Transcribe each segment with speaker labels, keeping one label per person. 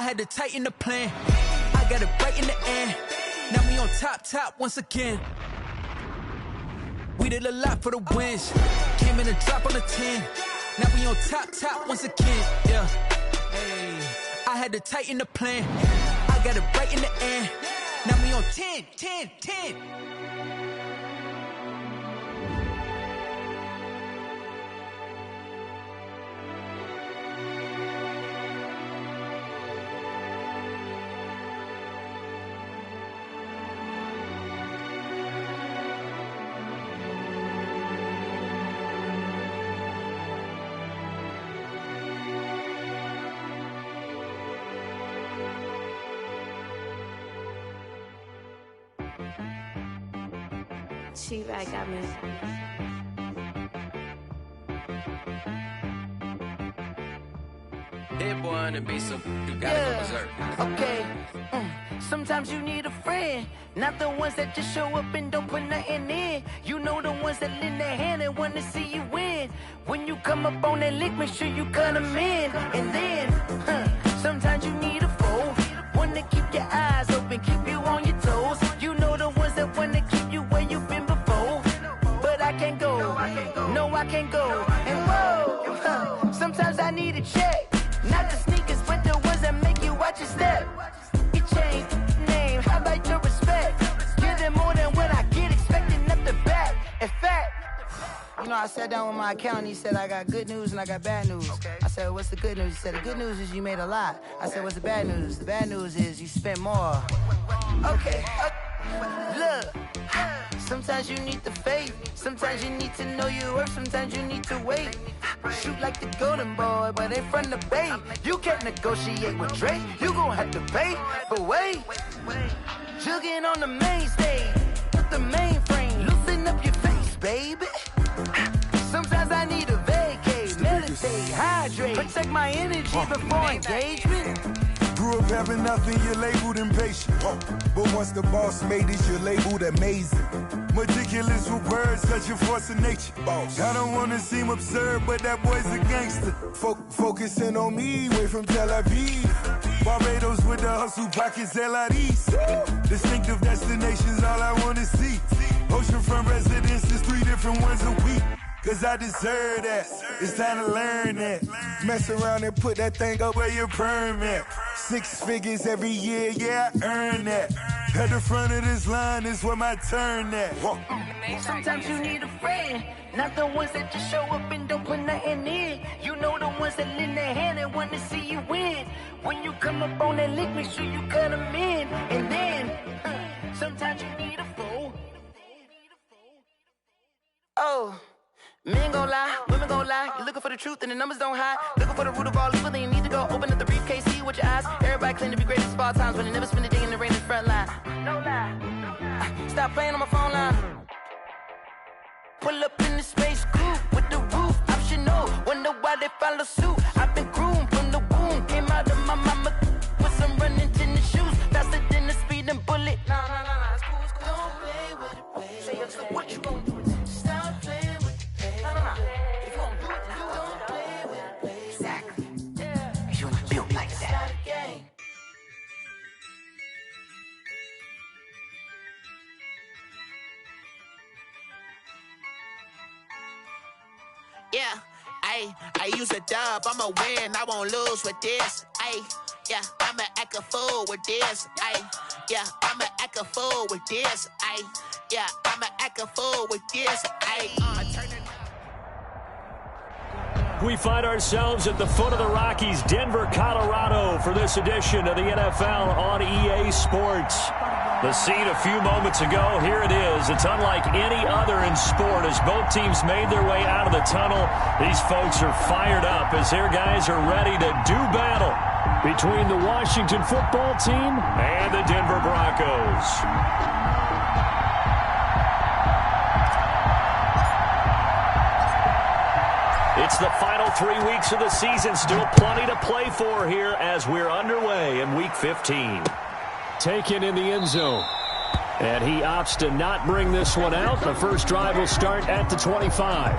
Speaker 1: had to tighten the plan. I got it right in the end. Now we on top once again. We did a lot for the wins. Came in a drop on the 10. Now we on top once again. Yeah. Hey. I had to tighten the plan. I got it right in the end. Now we on 10.
Speaker 2: She-Rag got me.
Speaker 3: That boy on the beat, so you gotta go berserk.
Speaker 4: Okay. Sometimes you need a friend, not the ones that just show up and don't put nothing in. You know the ones that lend their hand and wanna see you win. When you come up on that lick, make sure you cut them in. And then, sometimes you need a foe, one to keep your eyes open, keep you on your toes. You know the ones that wanna keep you where you've been before. But I can't go, no I can't go. And whoa, sometimes I need a check, not the sneakers, but the ones that make you watch your step. You change name, how about your respect? Give them more than what I get, expecting up the back. In fact, you know, I sat down with my accountant, he said, I got good news and I got bad news. Okay. I said, what's the good news? He said, the good news is you made a lot. I said, what's the bad news? The bad news is you spent more. Okay, look, sometimes you need the faith, sometimes you need to know your worth, sometimes you need to wait. Shoot like the golden boy, but ain't from the bay. You can't negotiate with Drake, you gon' have to pay. But wait, jugging on the main stage, with the mainframe, loosen up your face, baby. Sometimes I need a vacate, meditate, hydrate, protect my energy before engagement.
Speaker 5: Grew up having nothing, you're labeled impatient. But once the boss made it, you're labeled amazing. Meticulous with words, such a force of nature. I don't wanna seem absurd, but that boy's a gangster. Focusing on me, way from Tel Aviv. Barbados with the hustle pockets, LIDs. Distinctive destinations, all I wanna see. Oceanfront residences, 3 different ones a week. Cause I deserve that, it's time to learn that. Mess around and put that thing up where your permit. 6 figures every year, yeah, I earn that. At the front of this line is where my turn at.
Speaker 4: Sometimes you need a friend, not the ones that just show up and don't put nothing in. You know the ones that lend their hand and want to see you win. When you come up on that lick, make sure you cut them in. And then, sometimes you need a foe. Oh. Men gon' lie, women gon' lie. You're looking for the truth and the numbers don't hide. Looking for the root of all evil, then you need to go open up the briefcase, see with your eyes. Everybody claim to be great at small times, but they never spend a day in the rain in the front line. No lie. Stop playing on my phone line. Pull up in the space coupe with the roof optional. Wonder why they follow suit. I've been groomed from the womb. Came out of my mama with some running tennis shoes. Faster than the speeding bullet. No, it's cool, it's cool. Don't play with it, baby. Say up, so what you gon' do? Stop playing. If you gon' do it, then don't play with it, baby. Exactly. Yeah. You ain't built like that.
Speaker 6: Yeah, I use a dub, I'ma win, I won't lose with this. Yeah, I'ma act a fool with this. Yeah, I'ma act a fool with this. Yeah, I'ma act a fool with this. Turn it.
Speaker 7: We find ourselves at the foot of the Rockies, Denver, Colorado, for this edition of the NFL on EA Sports. The scene a few moments ago, here it is. It's unlike any other in sport as both teams made their way out of the tunnel. These folks are fired up as their guys are ready to do battle between the Washington football team and the Denver Broncos. It's the final 3 weeks of the season. Still plenty to play for here as we're underway in Week 15. Taken in the end zone. And he opts to not bring this one out. The first drive will start at the 25.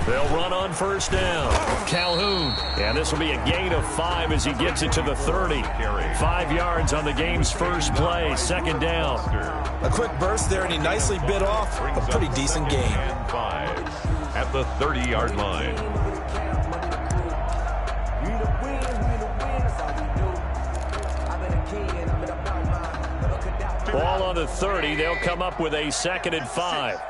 Speaker 7: They'll run on first down. Calhoun. And this will be a gain of 5 as he gets it to the 30. 5 yards on the game's first play. Second down.
Speaker 8: A quick burst there, and he nicely bit off a pretty decent gain.
Speaker 9: 5 at the 30-yard line.
Speaker 7: Ball on the 30. They'll come up with a 2nd and 5.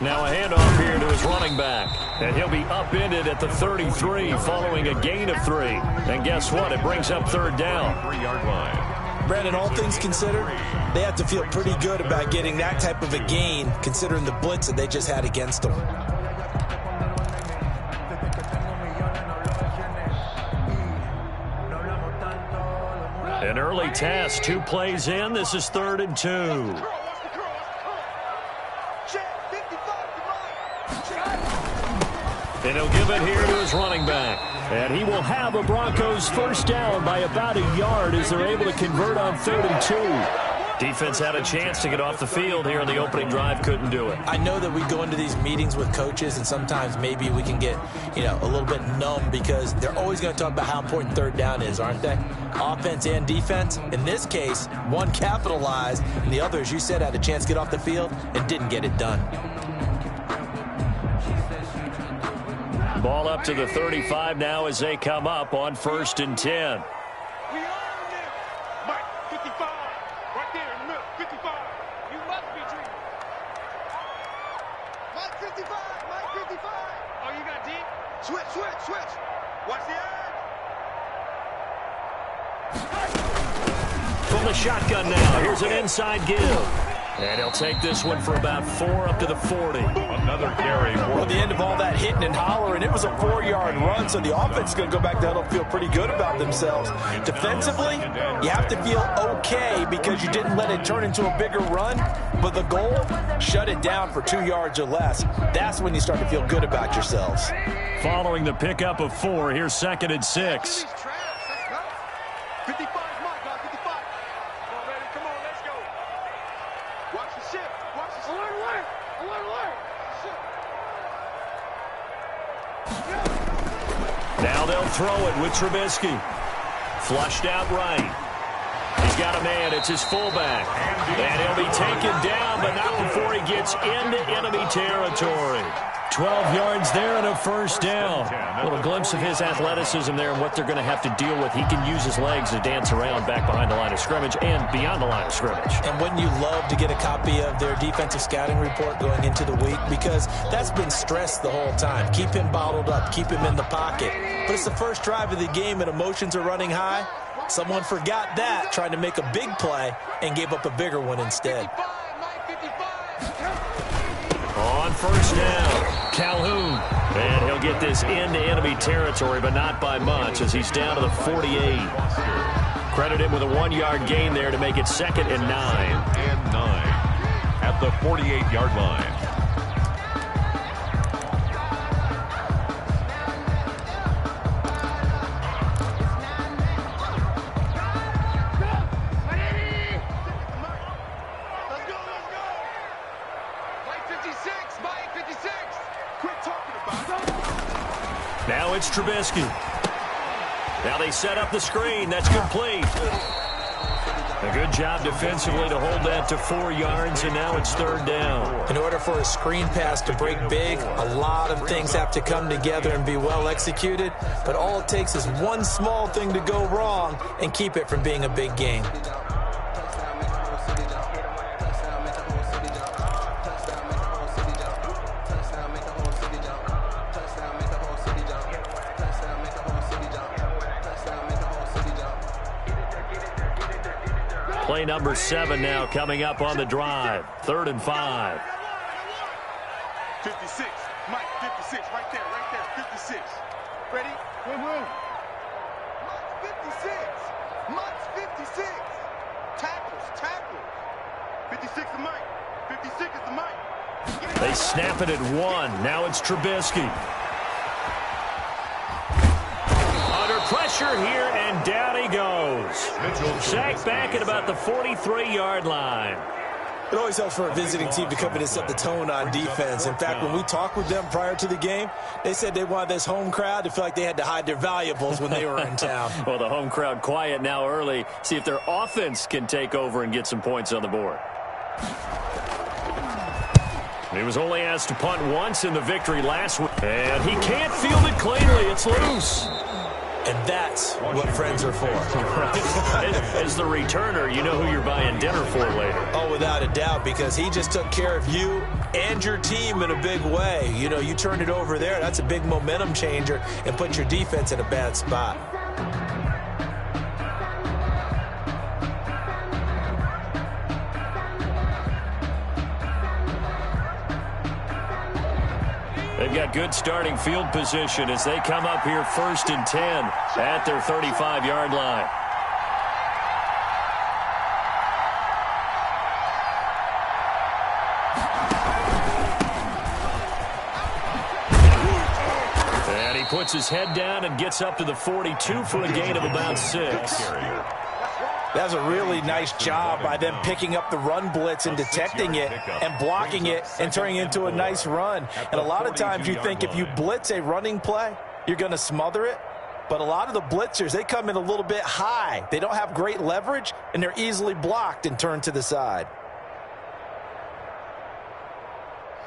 Speaker 7: Now a handoff here to his running back. And he'll be upended at the 33 following a gain of 3. And guess what? It brings up 3rd down.
Speaker 9: 3-yard line.
Speaker 8: Brandon, all things considered, they have to feel pretty good about getting that type of a gain considering the blitz that they just had against them.
Speaker 7: An early test. 2 plays in. This is 3rd and 2. And he'll give it here to his running back. And he will have a Broncos first down by about a yard as they're able to convert on 3rd and 2. Defense had a chance to get off the field here on the opening drive, couldn't do it.
Speaker 8: I know that we go into these meetings with coaches, and sometimes maybe we can get, a little bit numb because they're always going to talk about how important 3rd down is, aren't they? Offense and defense. In this case, one capitalized, and the other, as you said, had a chance to get off the field and didn't get it done.
Speaker 7: Ball up to the 35 now as they come up on 1st and 10.
Speaker 10: We earned it. Mike, 55. Right there in the middle. 55. You must be dreaming. Mike, 55. Mike, 55. Oh, you got deep? Switch. Watch the edge.
Speaker 7: From the shotgun now, here's an inside give. And he'll take this one for about 4 up to the 40.
Speaker 9: Another carry.
Speaker 8: Well, the end of all that hitting and hollering, it was a 4-yard run, so the offense is going to go back down and feel pretty good about themselves. Defensively, you have to feel okay because you didn't let it turn into a bigger run, but the goal, shut it down for 2 yards or less. That's when you start to feel good about yourselves.
Speaker 7: Following the pickup of 4, here's 2nd and 6.
Speaker 10: 55 is Mike, guys. 55. Come on, baby. Come on, let's go. Watch the ship. Watch the ship. Alert.
Speaker 7: Now they'll throw it with Trubisky. Flushed out right. He's got a man. It's his fullback. And he'll be taken down, but not before he gets into enemy territory. 12 yards there and a first down. A little glimpse of his athleticism there and what they're going to have to deal with. He can use his legs to dance around back behind the line of scrimmage and beyond the line of scrimmage.
Speaker 8: And wouldn't you love to get a copy of their defensive scouting report going into the week? Because that's been stressed the whole time. Keep him bottled up. Keep him in the pocket. But it's the first drive of the game and emotions are running high. Someone forgot that, trying to make a big play, and gave up a bigger one instead.
Speaker 7: On first down, Calhoun. And he'll get this into enemy territory, but not by much as he's down to the 48. Credit him with a 1-yard gain there to make it 2nd and 9.
Speaker 9: And 9 at the 48-yard line.
Speaker 7: Now it's Trubisky. Now they set up the screen. That's complete. A good job defensively to hold that to 4 yards, and now it's 3rd down.
Speaker 8: In order for a screen pass to break big, a lot of things have to come together and be well executed, but all it takes is one small thing to go wrong and keep it from being a big game.
Speaker 7: Play number 7 now coming up on the drive. 3rd and 5.
Speaker 10: 56. Mike, 56. Right there. 56. Ready? Mike, 56. Mike's 56. Tackles. 56 to Mike. 56 is the Mike.
Speaker 7: They snap it at 1. Now it's Trubisky. Under pressure here, and down he goes. Sacked back at about the 43-yard line.
Speaker 8: It always helps for a visiting team to come in and set the tone on defense. In fact, when we talked with them prior to the game, they said they wanted this home crowd to feel like they had to hide their valuables when they were in town.
Speaker 7: Well, the home crowd quiet now early. See if their offense can take over and get some points on the board. He was only asked to punt once in the victory last week, and he can't field it cleanly. It's loose.
Speaker 8: And that's what friends are for.
Speaker 7: As the returner, you know who you're buying dinner for later.
Speaker 8: Oh, without a doubt, because he just took care of you and your team in a big way. You know, you turned it over there. That's a big momentum changer and put your defense in a bad spot.
Speaker 7: They've got good starting field position as they come up here 1st and 10 at their 35-yard line. And he puts his head down and gets up to the 42 for a gain of about 6.
Speaker 8: That was a really nice job by them picking up the run blitz and detecting it and blocking it and turning it into a nice run. And a lot of times you think if you blitz a running play, you're going to smother it. But a lot of the blitzers, they come in a little bit high. They don't have great leverage, and they're easily blocked and turned to the side.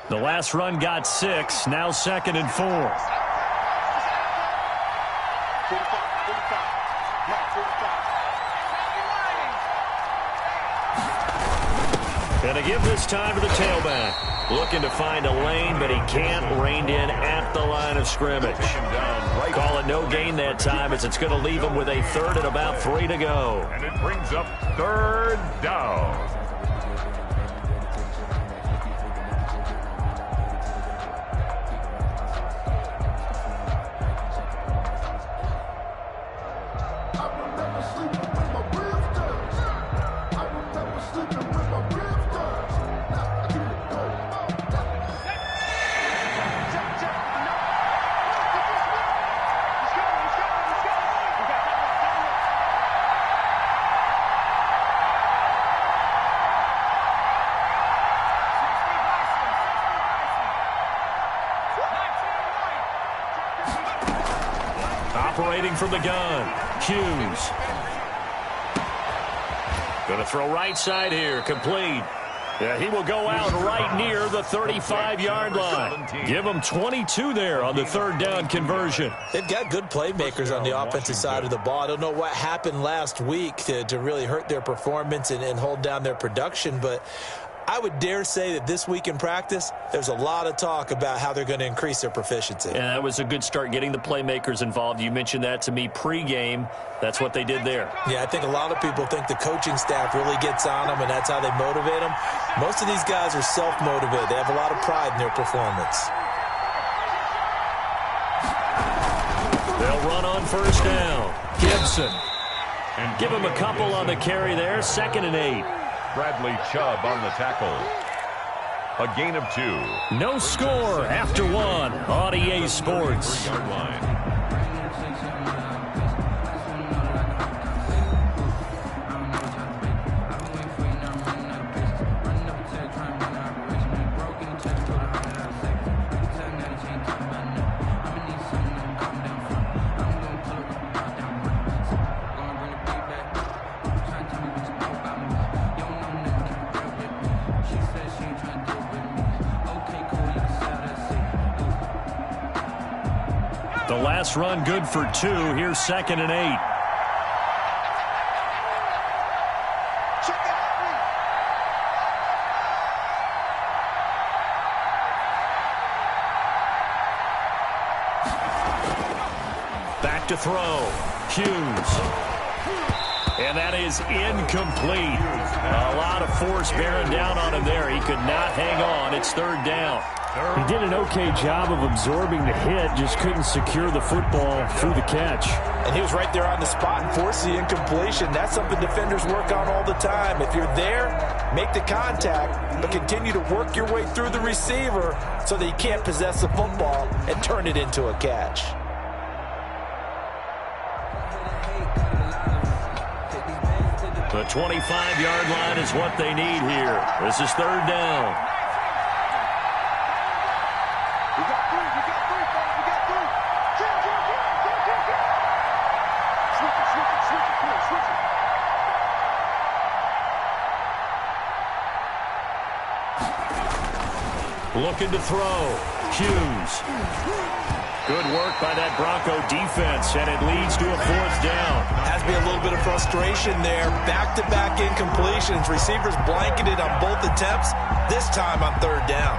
Speaker 7: The last run got 6, now 2nd and 4. And to give this time to the tailback. Looking to find a lane, but he can't. Reined in at the line of scrimmage. Call it no gain that time as it's going to leave him with a 3rd and about 3 to go.
Speaker 9: And it brings up 3rd down.
Speaker 7: Operating from the gun, Hughes. Going to throw right side here, complete. Yeah, he will go out right near the 35-yard line. Give him 22 there on the 3rd down conversion.
Speaker 8: They've got good playmakers on the offensive side of the ball. I don't know what happened last week to really hurt their performance and hold down their production, but I would dare say that this week in practice, there's a lot of talk about how they're going to increase their proficiency.
Speaker 7: Yeah, that was a good start getting the playmakers involved. You mentioned that to me pregame. That's what they did there.
Speaker 8: Yeah, I think a lot of people think the coaching staff really gets on them, and that's how they motivate them. Most of these guys are self-motivated. They have a lot of pride in their performance.
Speaker 7: They'll run on 1st down. Gibson. And give him a couple on the carry there. 2nd and 8.
Speaker 9: Bradley Chubb on the tackle. A gain of 2.
Speaker 7: No score after 1 on EA Sports. The last run good for 2. Here's 2nd and 8. Back to throw. Hughes. And that is incomplete. A lot of force bearing down on him there. He could not hang on. It's 3rd down. He did an okay job of absorbing the hit, just couldn't secure the football through the catch.
Speaker 8: And he was right there on the spot and forced the incompletion. That's something defenders work on all the time. If you're there, make the contact, but continue to work your way through the receiver so that you can't possess the football and turn it into a catch.
Speaker 7: The 25-yard line is what they need here. This is third down.
Speaker 10: We got three, fellas, we got three. Switch it, come on, switch it.
Speaker 7: Looking to throw. Hughes. Good work by that Bronco defense, and it leads to a fourth down.
Speaker 8: Has to be a little bit of frustration there. Back-to-back incompletions. Receivers blanketed on both attempts, this time on third down.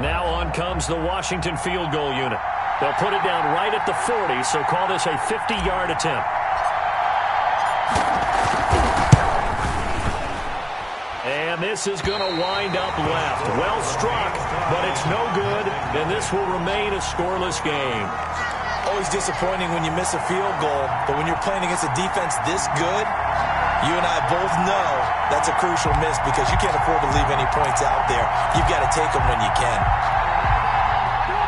Speaker 7: Now on comes the Washington field goal unit. They'll put it down right at the 40, so call this a 50-yard attempt. And this is going to wind up left. Well struck, but it's no good, and this will remain a scoreless game.
Speaker 8: Always disappointing when you miss a field goal, but when you're playing against a defense this good, you and I both know that's a crucial miss because you can't afford to leave any points out there. You've got to take them when you can.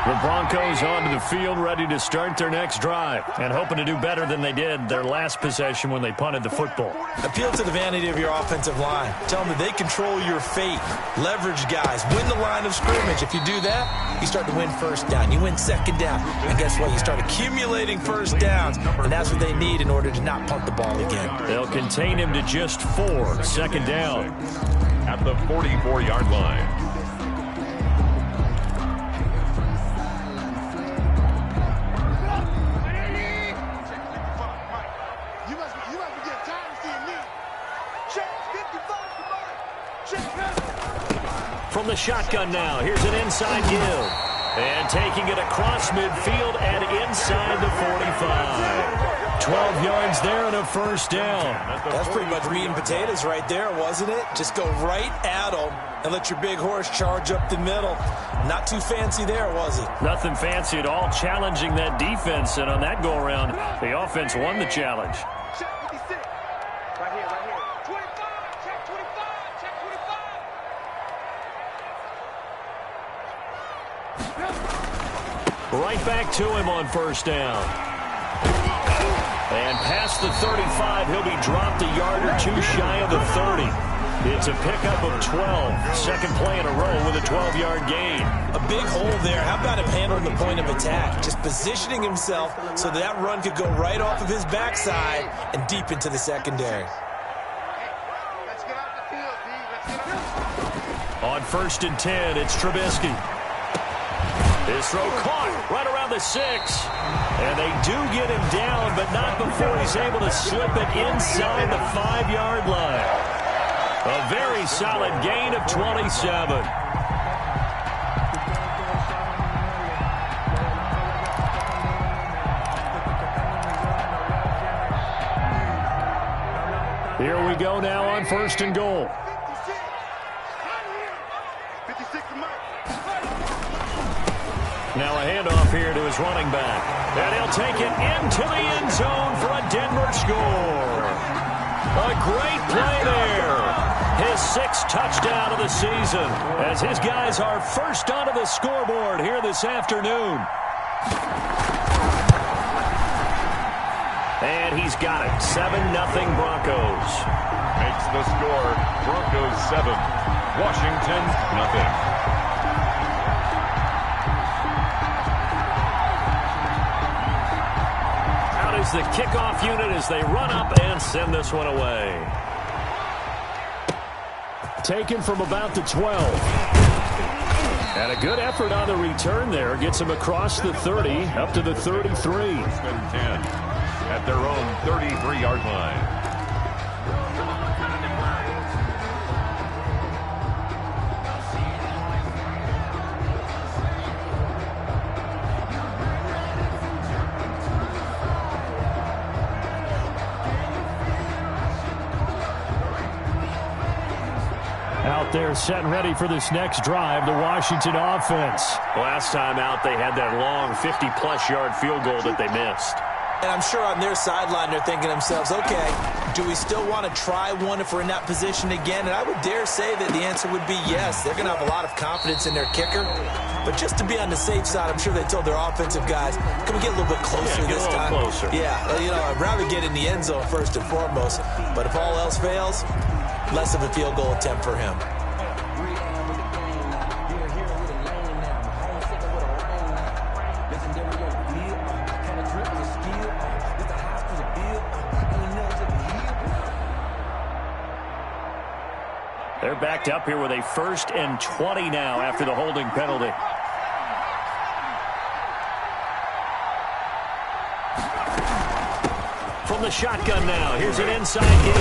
Speaker 7: The Broncos onto the field, ready to start their next drive, and hoping to do better than they did their last possession when they punted the football.
Speaker 8: Appeal to the vanity of your offensive line. Tell them that they control your fate. Leverage guys. Win the line of scrimmage. If you do that, you start to win first down. You win second down. And guess what? You start accumulating first downs, and that's what they need in order to not punt the ball again.
Speaker 7: They'll contain him to just 4. Second down.
Speaker 9: At the 44-yard line.
Speaker 7: From the shotgun now, here's an inside give. And taking it across midfield and inside the 45. 12 yards there and a first down.
Speaker 8: That's pretty much meat and potatoes right there, wasn't it? Just go right at them and let your big horse charge up the middle. Not too fancy there, was it?
Speaker 7: Nothing fancy at all, challenging that defense. And on that go-around, the offense won the challenge.
Speaker 10: Check 56. Right here. 25, check 25, check 25.
Speaker 7: Right back to him on first down. And past the 35, he'll be dropped a yard or two shy of the 30. It's a pickup of 12. Second play in a row with a 12-yard gain.
Speaker 8: A big hole there. How about him handling the point of attack? Just positioning himself so that run could go right off of his backside and deep into the secondary.
Speaker 10: Let's get out the field, D. Let's get out.
Speaker 7: On 1st and 10, it's Trubisky. His throw caught right around the 6. And they do get him down, but not before he's able to slip it inside the 5-yard line. A very solid gain of 27. Here we go now on 1st and goal.
Speaker 10: 56 to Mike.
Speaker 7: Now a handoff here to his running back. And he'll take it into the end zone for a Denver score. A great play there. His 6th touchdown of the season as his guys are first onto the scoreboard here this afternoon. And he's got it. 7-0 Broncos.
Speaker 9: Makes the score Broncos 7, Washington nothing.
Speaker 7: Is the kickoff unit as they run up and send this one away. Taken from about the 12. And a good effort on the return there. Gets him across the 30 up to the 33.
Speaker 9: 10 at their own 33-yard line.
Speaker 7: out there setting ready for this next drive, the Washington offense.
Speaker 11: Last time out, they had that long 50-plus yard field goal that they missed.
Speaker 8: And I'm sure on their sideline they're thinking to themselves, okay, do we still want to try one if we're in that position again? And I would dare say that the answer would be yes. They're going to have a lot of confidence in their kicker. But just to be on the safe side, I'm sure they told their offensive guys, can we get a little bit closer this time?
Speaker 11: Closer.
Speaker 8: Yeah, I'd rather get in the end zone first and foremost. But if all else fails, less of a field goal attempt for him.
Speaker 7: They're backed up here with a 1st and 20 now after the holding penalty. From the shotgun now, here's an inside give.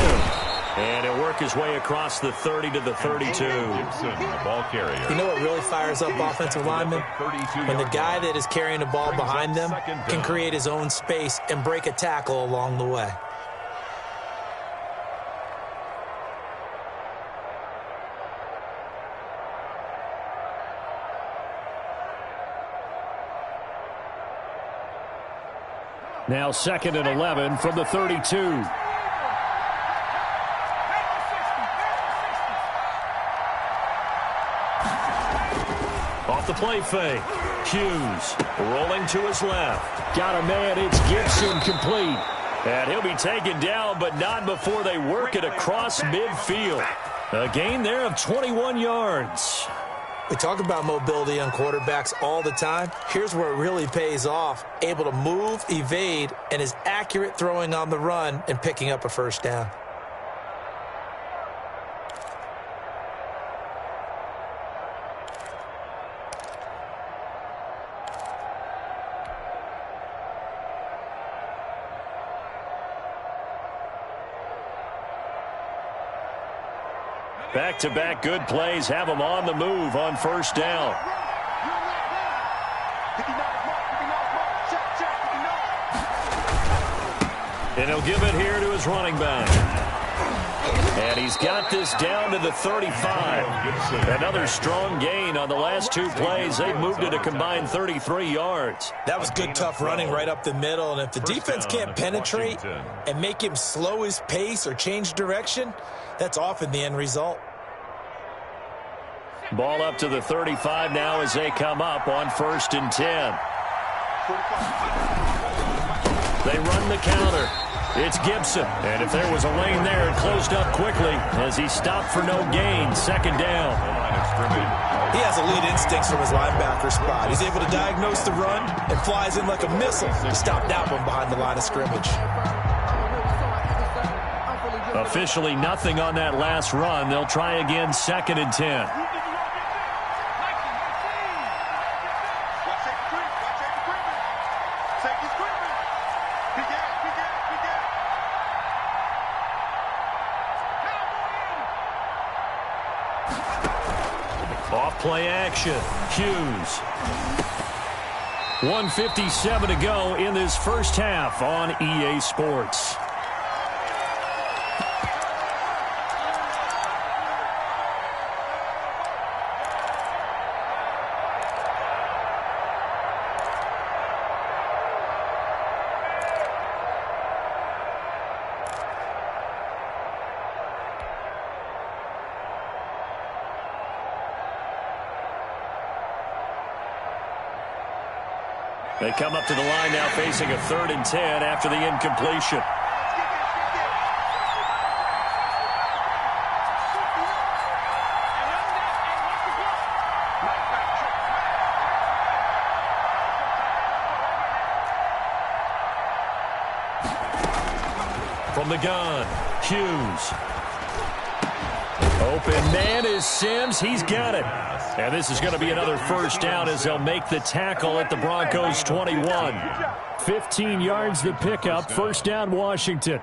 Speaker 7: And he'll work his way across the 30 to the 32.
Speaker 9: Gibson, the ball carrier.
Speaker 8: You know what really fires up offensive linemen? When the guy that is carrying the ball behind them can create his own space and break a tackle along the way.
Speaker 7: Now 2nd and 11 from the 32. Off the play fake. Hughes rolling to his left. Got a man. It's Gibson complete. And he'll be taken down, but not before they work it across midfield. A gain there of 21 yards.
Speaker 8: We talk about mobility on quarterbacks all the time. Here's where it really pays off. Able to move, evade, and is accurate throwing on the run and picking up a first down.
Speaker 7: Back-to-back good plays have them on the move on first down. And he'll give it here to his running back. And he's got this down to the 35. Another strong gain on the last 2 plays. They've moved it a combined 33 yards.
Speaker 8: That was good, tough running right up the middle. And if the defense can't penetrate and make him slow his pace or change direction, that's often the end result.
Speaker 7: Ball up to the 35 now as they come up on 1st and 10. They run the counter. It's Gibson. And if there was a lane there, it closed up quickly as he stopped for no gain. 2nd down.
Speaker 8: He has elite instincts from his linebacker spot. He's able to diagnose the run and flies in like a missile to stop that one behind the line of scrimmage.
Speaker 7: Officially nothing on that last run. They'll try again 2nd and 10. Off play action. Hughes. 1:57 to go in this first half on EA Sports. They come up to the line now facing a 3rd and 10 after the incompletion. From the gun, Hughes. Open man is Sims. He's got it. And this is going to be another first down as they'll make the tackle at the Broncos 21. 15 yards to pick up. First down, Washington.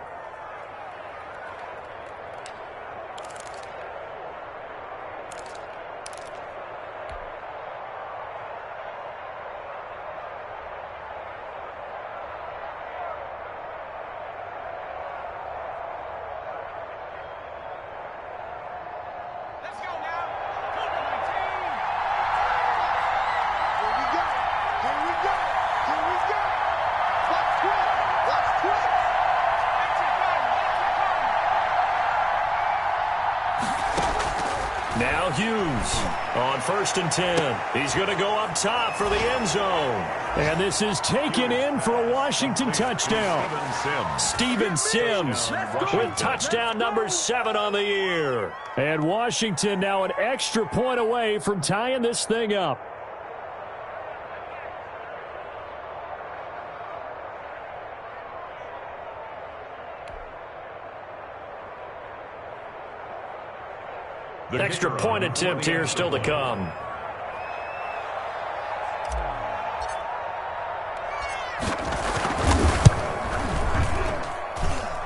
Speaker 10: Let's go now.
Speaker 7: Now Hughes on 1st and 10. He's going to go up top for the end zone. And this is taken in for a Washington touchdown. Steven Sims with touchdown number 7 on the year. And Washington now an extra point away from tying this thing up. Extra point attempt here still to come.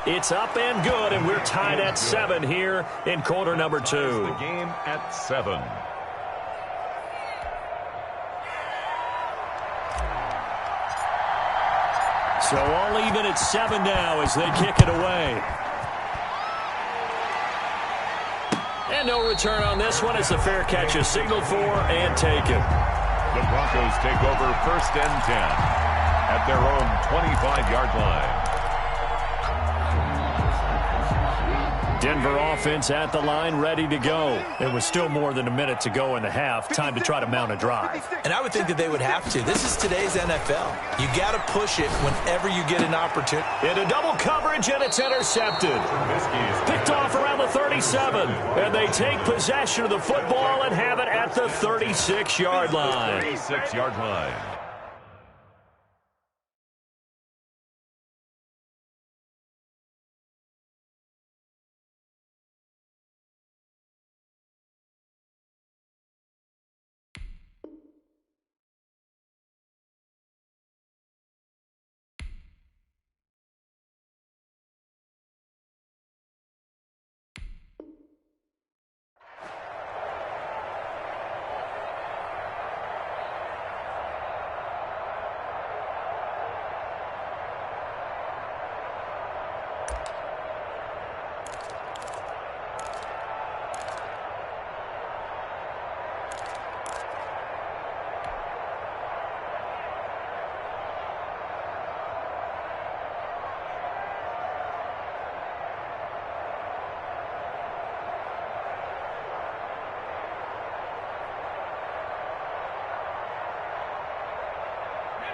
Speaker 7: It's up and good, and we're tied at 7 here in quarter number 2.
Speaker 9: The game at 7.
Speaker 7: So all even at 7 now as they kick it away. And no return on this one as the fair catch is signaled for and taken.
Speaker 9: The Broncos take over 1st and 10 at their own 25-yard line.
Speaker 7: Denver offense at the line, ready to go. It was still more than a minute to go in the half. Time to try to mount a drive.
Speaker 8: And I would think that they would have to. This is today's NFL. You got to push it whenever you get an opportunity.
Speaker 7: Into double coverage, and it's intercepted. Picked off around the 37. And they take possession of the football and have it at the 36-yard line.
Speaker 9: 36-yard line.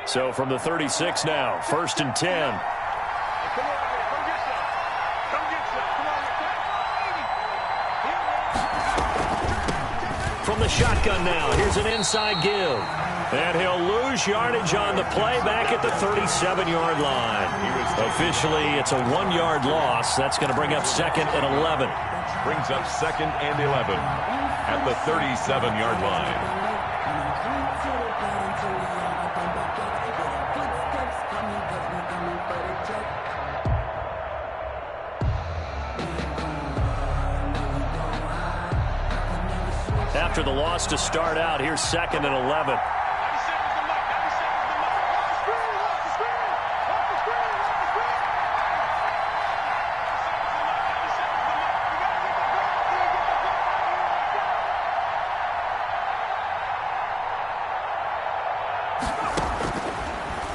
Speaker 7: So from the 36 now, 1st and 10. From the shotgun now, here's an inside give. And he'll lose yardage on the play back at the 37-yard line. Officially, it's a 1-yard loss. That's going to bring up 2nd and 11.
Speaker 9: Brings up 2nd and 11 at the 37-yard line.
Speaker 7: After the loss to start out, here's 2nd and 11.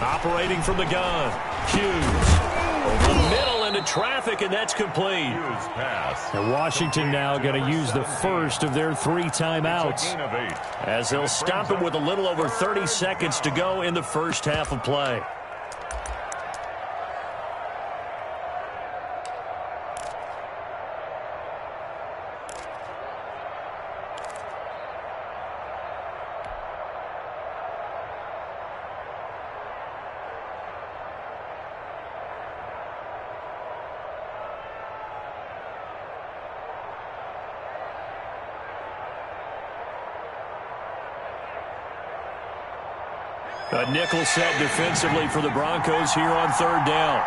Speaker 7: Operating from the gun, Hughes. Over the middle into traffic, and that's complete.
Speaker 9: Hughes pass.
Speaker 7: And Washington now going to use the first of their 3 timeouts as they'll stop it with a little over 30 seconds to go in the first half of play. A nickel set defensively for the Broncos here on 3rd down.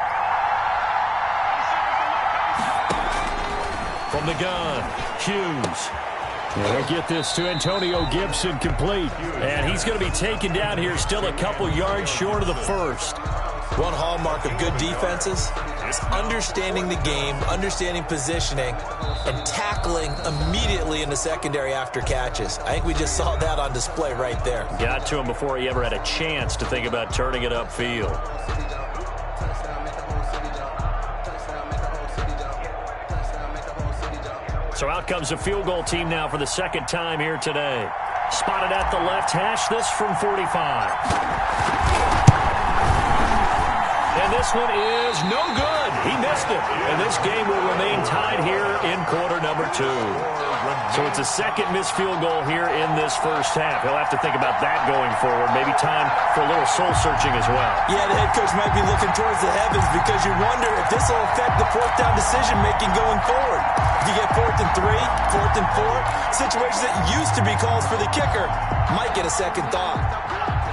Speaker 7: From the gun, Hughes. They'll get this to Antonio Gibson complete. And he's going to be taken down here still a couple yards short of the first.
Speaker 8: One hallmark of good defenses is understanding the game, understanding positioning, and tackling immediately in the secondary after catches. I think we just saw that on display right there.
Speaker 7: Got to him before he ever had a chance to think about turning it upfield. So out comes the field goal team now for the second time here today. Spotted at the left hash, this from 45. And this one is no good. He missed it. And this game will remain tied here in quarter number 2. So it's a second missed field goal here in this first half. He'll have to think about that going forward. Maybe time for a little soul-searching as well.
Speaker 8: Yeah, the head coach might be looking towards the heavens because you wonder if this will affect the fourth down decision-making going forward. If you get 4th and 3, 4th and 4, situations that used to be calls for the kicker might get a second thought.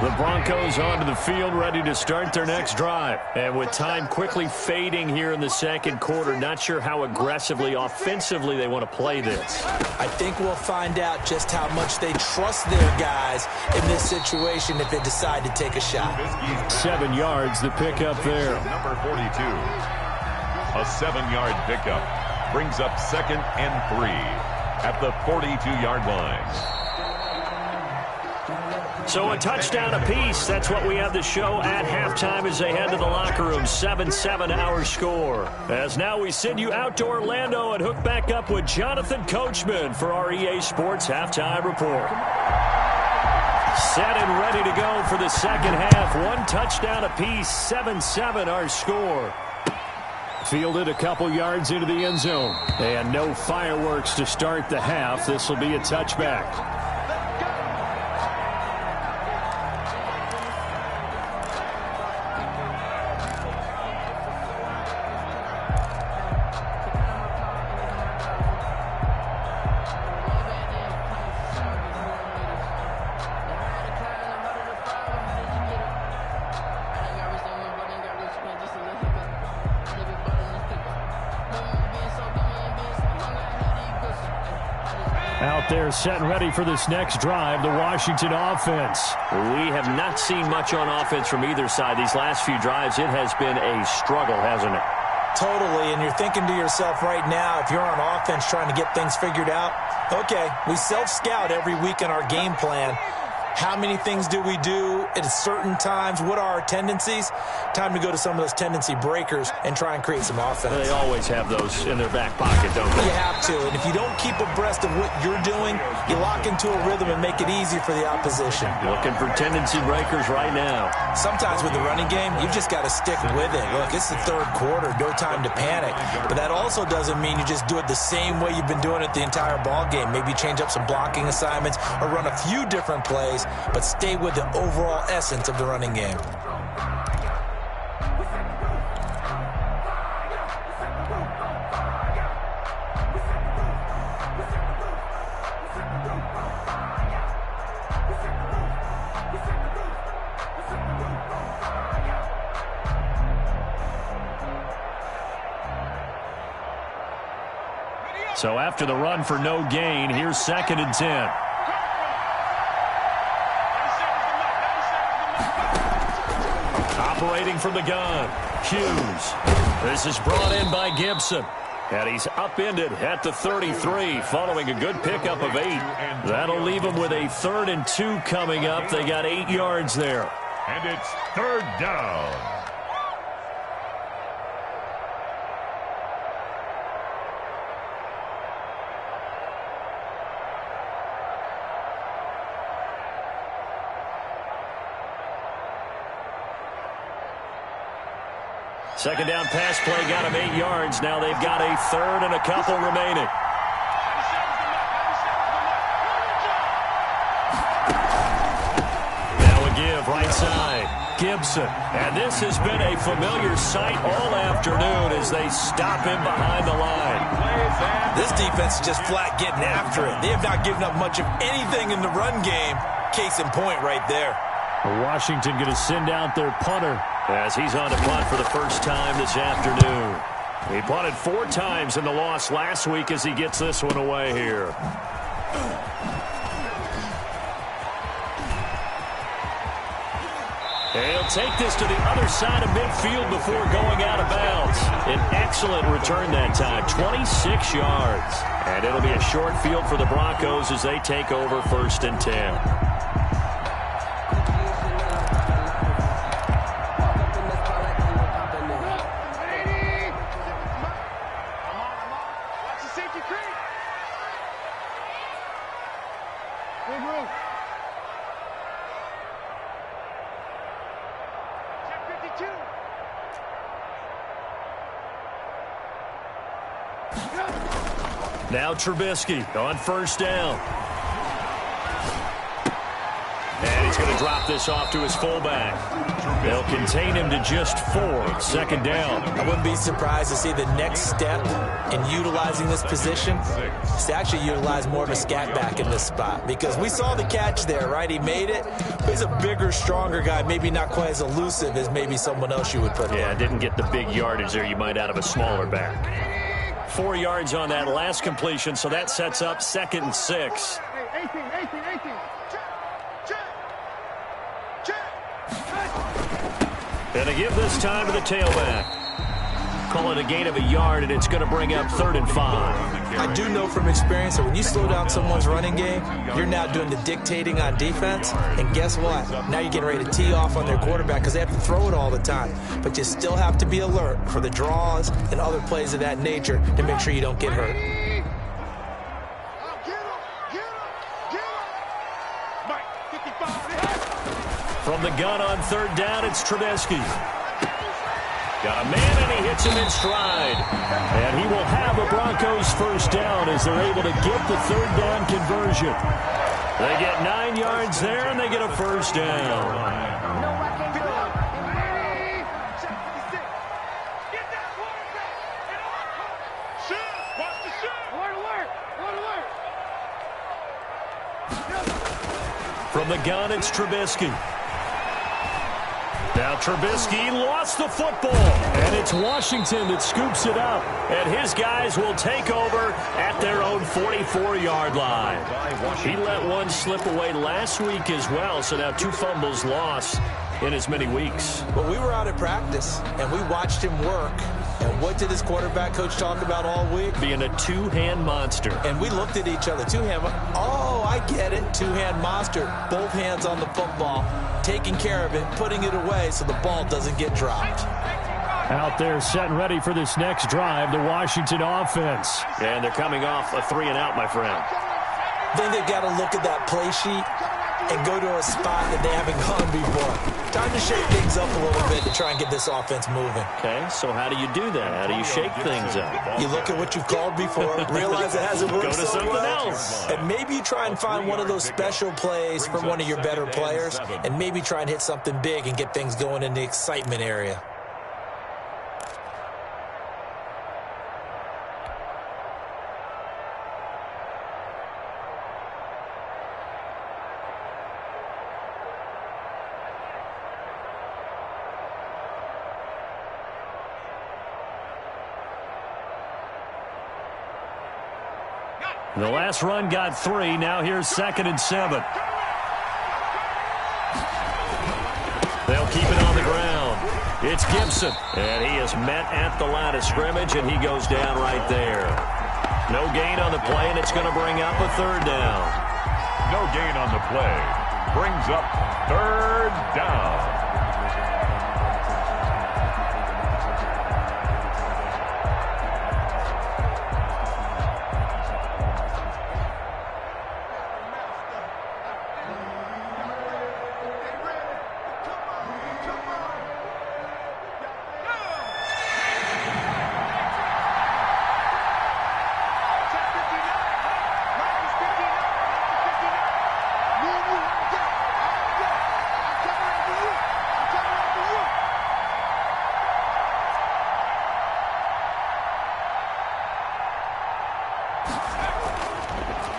Speaker 7: The Broncos onto the field, ready to start their next drive. And with time quickly fading here in the second quarter, not sure how aggressively, offensively they want to play this.
Speaker 8: I think we'll find out just how much they trust their guys in this situation if they decide to take a shot.
Speaker 7: 7 yards, the pickup there.
Speaker 9: Number 42. A 7-yard pickup brings up 2nd and 3 at the 42-yard line.
Speaker 7: So a touchdown apiece. That's what we have to show at halftime as they head to the locker room. 7-7 our score. As now we send you out to Orlando and hook back up with Jonathan Coachman for our EA Sports Halftime Report. Set and ready to go for the second half. 1 touchdown apiece. 7-7 our score. Fielded a couple yards into the end zone. And no fireworks to start the half. This will be a touchback. They're set and ready for this next drive, the Washington offense.
Speaker 11: We have not seen much on offense from either side. These last few drives, it has been a struggle, hasn't it?
Speaker 8: Totally, and you're thinking to yourself right now, if you're on offense trying to get things figured out, okay, we self-scout every week in our game plan. How many things do we do at certain times? What are our tendencies? Time to go to some of those tendency breakers and try and create some offense.
Speaker 7: They always have those in their back pocket, don't they?
Speaker 8: You have to, and if you don't keep abreast of what you're doing, you lock into a rhythm and make it easy for the opposition.
Speaker 7: Looking for tendency breakers right now.
Speaker 8: Sometimes with the running game, you've just got to stick with it. Look, it's the third quarter, no time to panic. But that also doesn't mean you just do it the same way you've been doing it the entire ball game. Maybe change up some blocking assignments or run a few different plays, but stay with the overall essence of the running game.
Speaker 7: So after the run for no gain, here's 2nd and 10. Operating from the gun, Hughes. This is brought in by Gibson. And he's upended at the 33 following a good pickup of 8. That'll leave him with a 3rd and 2 coming up. They got 8 yards there.
Speaker 9: And it's 3rd down.
Speaker 7: Second down pass play got him 8 yards. Now they've got a 3rd and a couple remaining. Now a give right side. Gibson. And this has been a familiar sight all afternoon as they stop him behind the line.
Speaker 8: This defense is just flat getting after it. They have not given up much of anything in the run game. Case in point right there.
Speaker 7: Washington going to send out their punter as he's on to punt for the first time this afternoon. He punted 4 times in the loss last week as he gets this one away here. He'll take this to the other side of midfield before going out of bounds. An excellent return that time, 26 yards. And it'll be a short field for the Broncos as they take over 1st and 10. Now Trubisky on first down. And he's going to drop this off to his fullback. They'll contain him to just 4. Second down.
Speaker 8: I wouldn't be surprised to see the next step in utilizing this position is to actually utilize more of a scat back in this spot. Because we saw the catch there, right? He made it. But he's a bigger, stronger guy, maybe not quite as elusive as maybe someone else you would put
Speaker 7: Yeah,
Speaker 8: there.
Speaker 7: didn't get the big yardage there you might out of a smaller back. 4 yards on that last completion, so that sets up 2nd and 6.
Speaker 10: 18.
Speaker 7: And they give this time to the tailback. Call it a gain of a yard, and it's going to bring up 3rd and 5.
Speaker 8: I do know from experience that when you slow down someone's running game, you're now doing the dictating on defense. And guess what? Now you're getting ready to tee off on their quarterback because they have to throw it all the time. But you still have to be alert for the draws and other plays of that nature to make sure you don't get hurt.
Speaker 7: From the gun on 3rd down, it's Trubisky. Got a man, and he hits him in stride. And he will have a Broncos first down as they're able to get the 3rd down conversion. They get 9 yards there, and they get a first down. From the gun, it's Trubisky. Now Trubisky lost the football, and it's Washington that scoops it up. And his guys will take over at their own 44-yard line. He let one slip away last week as well, so now 2 fumbles lost in as many weeks.
Speaker 8: Well, we were out at practice, and we watched him work. And what did his quarterback coach talk about all week?
Speaker 7: Being a 2-hand monster.
Speaker 8: And we looked at each other. 2-hand. Oh, I get it. 2-hand monster. Both hands on the football, taking care of it, putting it away so the ball doesn't get dropped.
Speaker 7: Out there set and ready for this next drive, the Washington offense. And they're coming off a 3-and-out, my friend.
Speaker 8: Then they've got to look at that play sheet and go to a spot that they haven't gone before. Time to shake things up a little bit to try and get this offense moving.
Speaker 7: Okay, so how do you do that? How do you shake things up?
Speaker 8: You look at what you've called before, realize it hasn't worked
Speaker 7: Go to something else.
Speaker 8: And maybe you try and find one of those special plays from one of your better players, and maybe try and hit something big and get things going in the excitement area.
Speaker 7: The last run got 3. Now here's 2nd and 7. They'll keep it on the ground. It's Gibson. And he is met at the line of scrimmage, and he goes down right there. No gain on the play, and it's going to bring up a 3rd down.
Speaker 9: No gain on the play. Brings up 3rd down.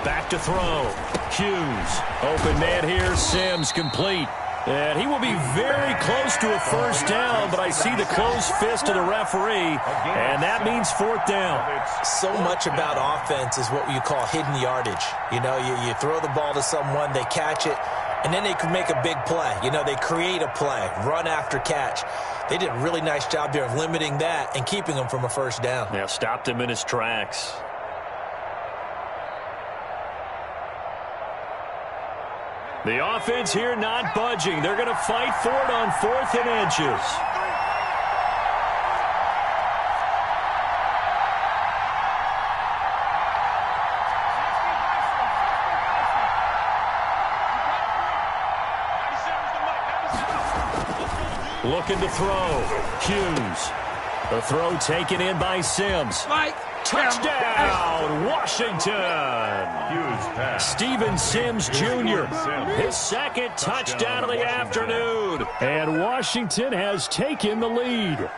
Speaker 7: Back to throw. Hughes. Open man here. Sims complete. And he will be very close to a first down, but I see the closed fist of the referee, and that means 4th down.
Speaker 8: So much about offense is what you call hidden yardage. You know, you throw the ball to someone, they catch it, and then they can make a big play. You know, they create a play, run after catch. They did a really nice job there of limiting that and keeping him from a first down.
Speaker 7: Yeah, stopped him in his tracks. The offense here not budging. They're going to fight for it on 4th and inches. Looking to throw. Hughes. The throw taken in by Sims. Touchdown, Washington.
Speaker 9: Huge pass.
Speaker 7: Steven Sims Jr., his second touchdown of the afternoon. And Washington has taken the lead.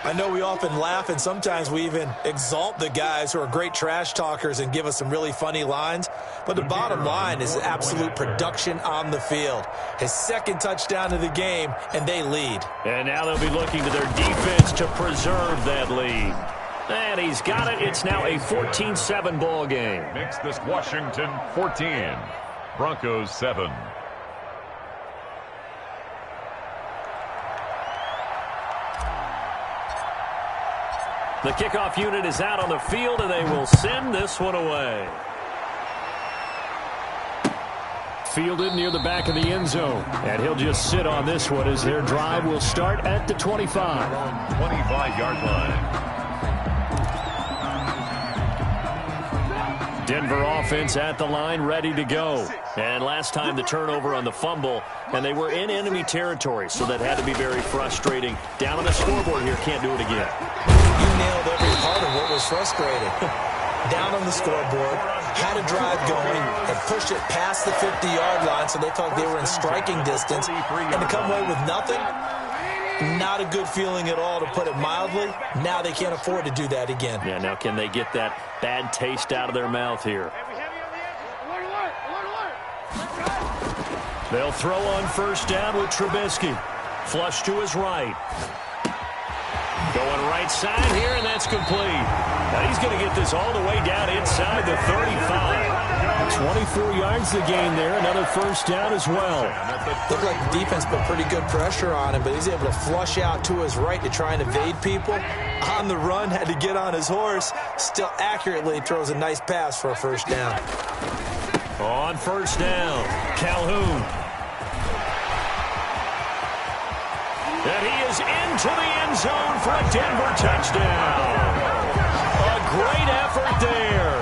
Speaker 8: I know we often laugh, and sometimes we even exalt the guys who are great trash talkers and give us some really funny lines. But the bottom line is absolute production on the field. His second touchdown of the game, and they lead.
Speaker 7: And now they'll be looking to their defense to preserve that lead. And he's got it. It's now a 14-7 ball game.
Speaker 9: Makes this Washington 14. Broncos 7.
Speaker 7: The kickoff unit is out on the field, and they will send this one away. Fielded near the back of the end zone. And he'll just sit on this one as their drive will start at the 25.
Speaker 9: 25-yard line.
Speaker 7: Denver offense at the line, ready to go. And last time the turnover on the fumble, and they were in enemy territory, so that had to be very frustrating. Down on the scoreboard here, can't do it again.
Speaker 8: You nailed every part of what was frustrating. Down on the scoreboard, had a drive going, and pushed it past the 50-yard line, so they felt they were in striking distance. And to come away with nothing, not a good feeling at all, to put it mildly. Now they can't afford to do that again.
Speaker 7: Yeah, now can they get that bad taste out of their mouth here? They'll throw on first down with Trubisky. Flush to his right. Going right side here, and that's complete. Now he's going to get this all the way down inside the 35. 24 yards the gain there. Another first down as well.
Speaker 8: Looked like the defense put pretty good pressure on him, but he's able to flush out to his right to try and evade people. On the run, had to get on his horse. Still accurately throws a nice pass for a first down.
Speaker 7: On first down, Calhoun. And he is into the end zone for a Denver touchdown. A great effort there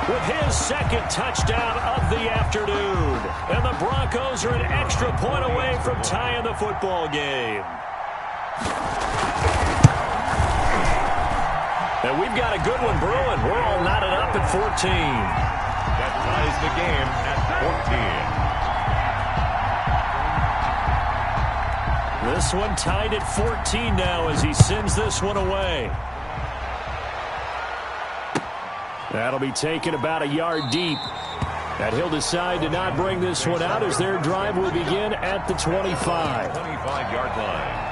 Speaker 7: with his second touchdown of the afternoon. And the Broncos are an extra point away from tying the football game. And we've got a good one brewing. We're all knotted up at 14.
Speaker 9: That ties the game at 14.
Speaker 7: This one tied at 14 now as he sends this one away. That'll be taken about a yard deep. And he'll decide to not bring this one out as their drive will begin at the 25.
Speaker 9: 25-yard line.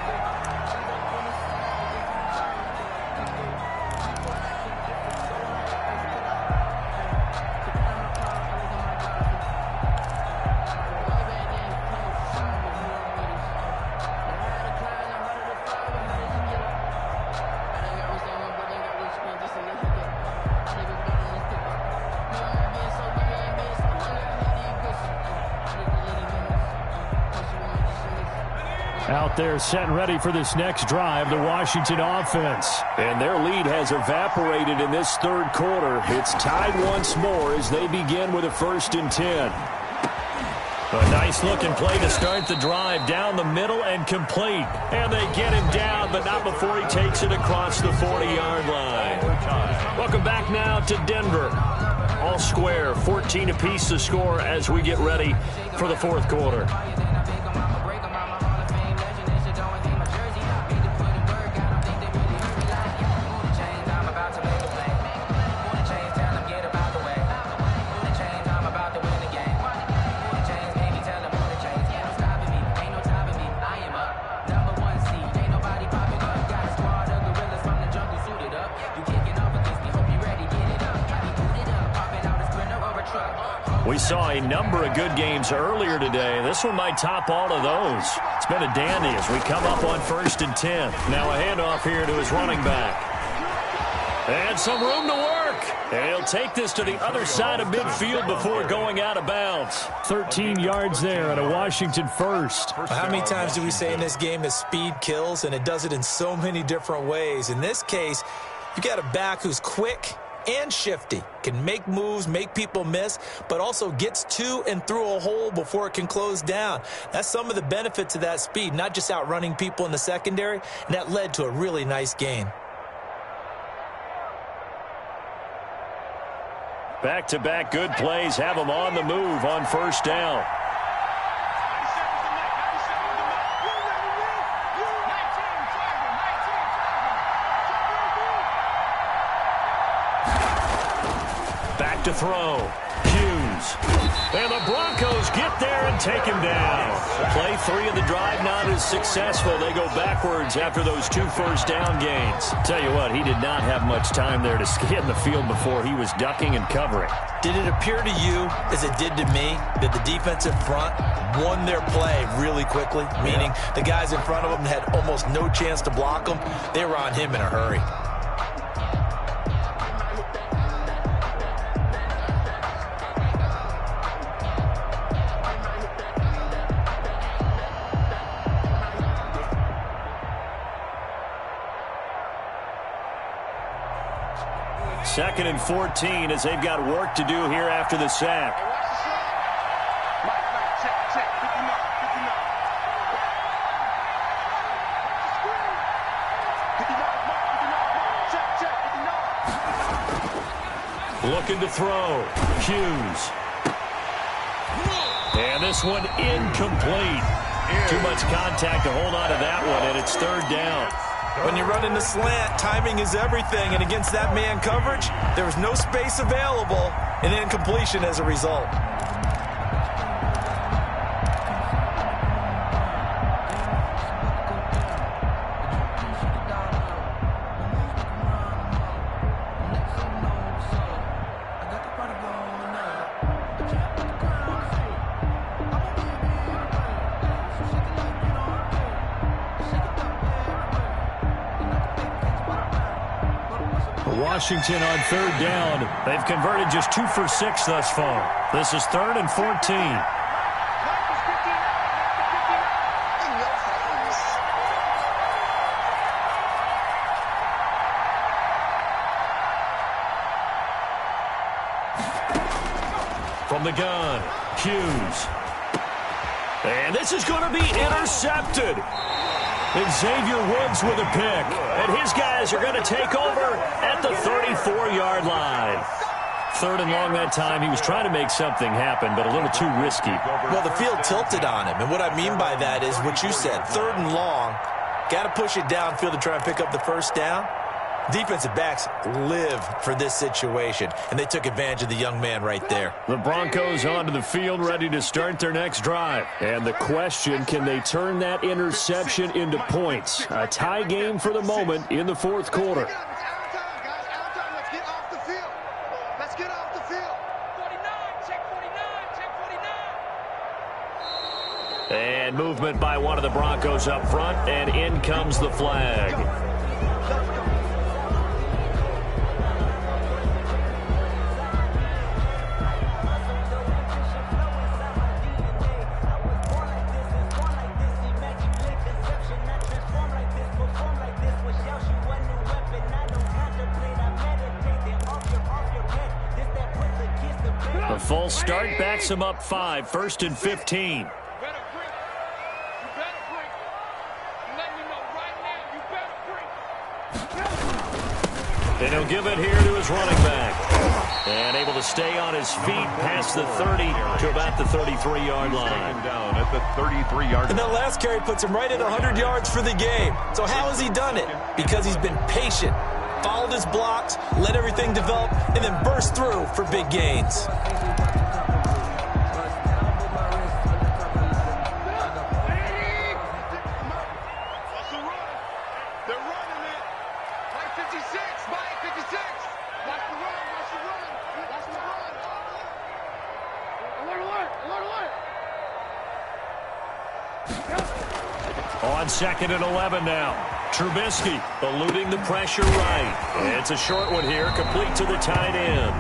Speaker 7: Out there set and ready for this next drive, the Washington offense. And their lead has evaporated in this third quarter. It's tied once more as they begin with a 1st and 10. A nice-looking play to start the drive down the middle and complete. And they get him down, but not before he takes it across the 40-yard line. Welcome back now to Denver. All square, 14 apiece to score as we get ready for the fourth quarter. We saw a number of good games earlier today. This one might top all of those. It's been a dandy as we come up on 1st and 10. Now a handoff here to his running back. And some room to work. And he'll take this to the other side of midfield before going out of bounds. 13 yards there and a Washington first.
Speaker 8: How many times do we say in this game that speed kills, and it does it in so many different ways? In this case, you got a back who's quick and shifty, can make moves, make people miss, but also gets to and through a hole before it can close down. That's some of the benefits of that speed, not just outrunning people in the secondary, and that led to a really nice gain.
Speaker 7: Back-to-back good plays have them on the move on first down. Back to throw. Hughes. And the Broncos get there and take him down. Play 3 of the drive not as successful. They go backwards after those 2 first-down gains. Tell you what, he did not have much time there to scan the field before he was ducking and covering.
Speaker 8: Did it appear to you, as it did to me, that the defensive front won their play really quickly? Meaning the guys in front of them had almost no chance to block them. They were on him in a hurry.
Speaker 7: Second and 14 as they've got work to do here after the sack. Looking to throw. Hughes. And this one incomplete. Too much contact to hold on to that one, and it's third down.
Speaker 8: When you run in the slant, timing is everything, and against that man coverage, there was no space available, and incompletion as a result.
Speaker 7: Washington on third down. They've converted just 2 for 6 thus far. This is 3rd and 14. From the gun, Hughes. And this is going to be intercepted. Xavier Woods with a pick. And his guys are going to take over at the 34-yard line. 3rd and long that time. He was trying to make something happen, but a little too risky.
Speaker 8: Well, the field tilted on him. And what I mean by that is what you said. 3rd and long. Got to push it downfield to try and pick up the first down. Defensive backs live for this situation, and they took advantage of the young man right there.
Speaker 7: The Broncos onto the field, ready to start their next drive. And the question, can they turn that interception into points? A tie game for the moment in the 4th quarter. And movement by one of the Broncos up front, and in comes the flag. The full start backs him up 5, 1st and 15. And he'll give it here to his running back. And able to stay on his feet past the 30 to about the 33-yard line.
Speaker 9: Down at the 33-yard line.
Speaker 8: And that last carry puts him right at 100 yards for the game. So how has he done it? Because he's been patient, followed his blocks, let everything develop, and then burst through for big gains.
Speaker 7: On 2nd and 11 now. Trubisky eluding the pressure right. It's a short one here, complete to the tight end.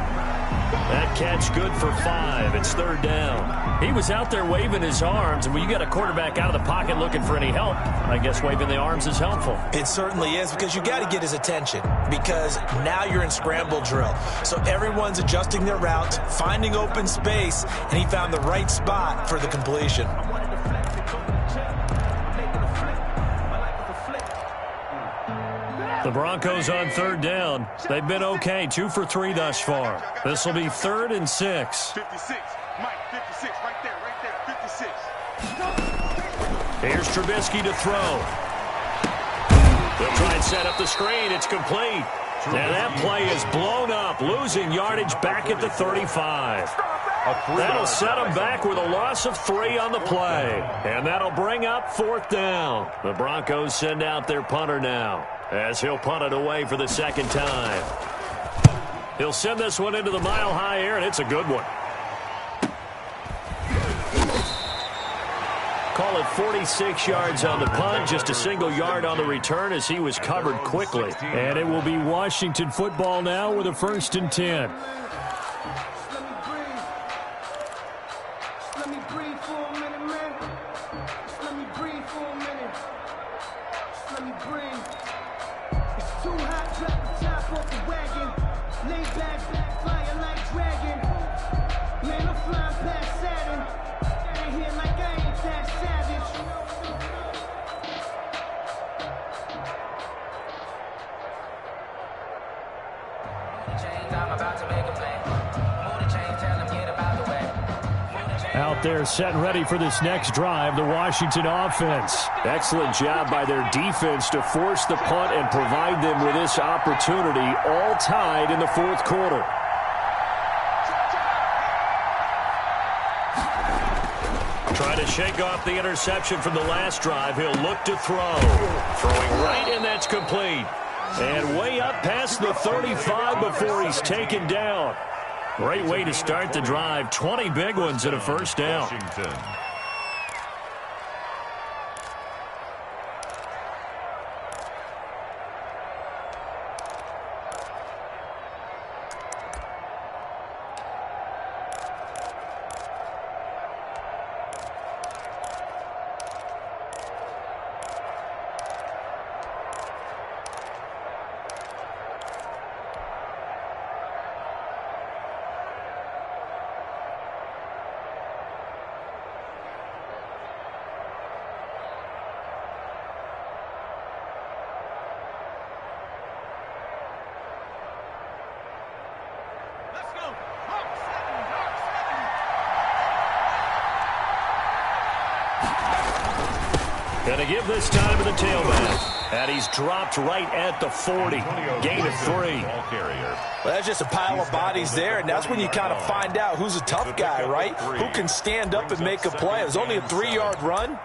Speaker 7: That catch good for 5. It's 3rd down. He was out there waving his arms, and when you got a quarterback out of the pocket looking for any help, I guess waving the arms is helpful.
Speaker 8: It certainly is, because you got to get his attention, because now you're in scramble drill. So everyone's adjusting their routes, finding open space, and he found the right spot for the completion.
Speaker 7: The Broncos on third down. They've been okay, 2 for 3 thus far. This will be 3rd and 6.
Speaker 10: 56. Mike, 56. Right there, 56.
Speaker 7: Here's Trubisky to throw. They'll try and set up the screen. It's complete. And that play is blown up, losing yardage back at the 35. That'll set them back with a loss of 3 on the play. And that'll bring up 4th down. The Broncos send out their punter now, as he'll punt it away for the 2nd time. He'll send this one into the mile-high air, and it's a good one. Call it 46 yards on the punt, just a single yard on the return as he was covered quickly.
Speaker 11: And it will be Washington football now with a 1st and 10.
Speaker 12: Let me breathe for a minute, man. Just let me breathe for a minute. Just let me breathe. It's too hot, drop the top off the wagon. Lay back, fire like dragon. Man, I'm flying past Saturn. Out of here like I ain't that savage. I'm about to make a play. Move the chain, tell them get about the way.
Speaker 11: Out there set and ready for this next drive, the Washington offense.
Speaker 7: Excellent job by their defense to force the punt and provide them with this opportunity, all tied in the 4th quarter. Trying to shake off the interception from the last drive. He'll look to throw. Throwing right, and that's complete. And way up past the 35 before he's taken down. Great way to start the drive. 20 big ones and a 1st down.
Speaker 9: Washington.
Speaker 7: Going to give this time to the tailback. And he's dropped right at the 40. Gain of 3.
Speaker 8: Well, that's just a pile of bodies there, and that's when you kind of find out who's a tough guy, right? Who can stand up and make a play. It was only a 3-yard run,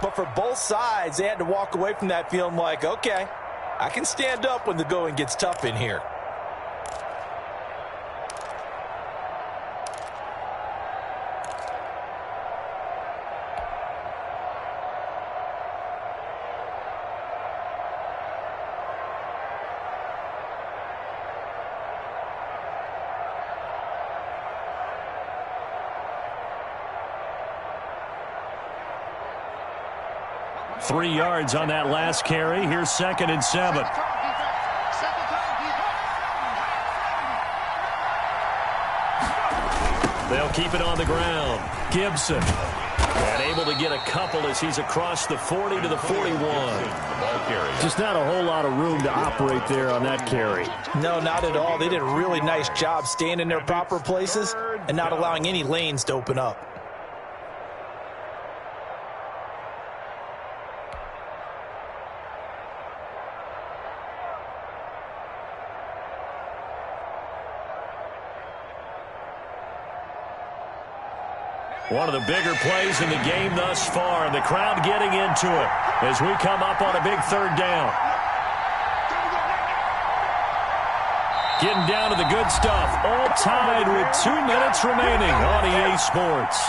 Speaker 8: but for both sides, they had to walk away from that feeling like, okay, I can stand up when the going gets tough in here.
Speaker 11: Three yards on that last carry. Here's 2nd and 7.
Speaker 7: They'll keep it on the ground. Gibson. And able to get a couple as he's across the 40 to the 41.
Speaker 11: Just not a whole lot of room to operate there on that carry.
Speaker 8: No, not at all. They did a really nice job staying in their proper places and not allowing any lanes to open up.
Speaker 7: One of the bigger plays in the game thus far, and the crowd getting into it as we come up on a big 3rd down. Getting down to the good stuff, all tied with 2 minutes remaining on EA Sports.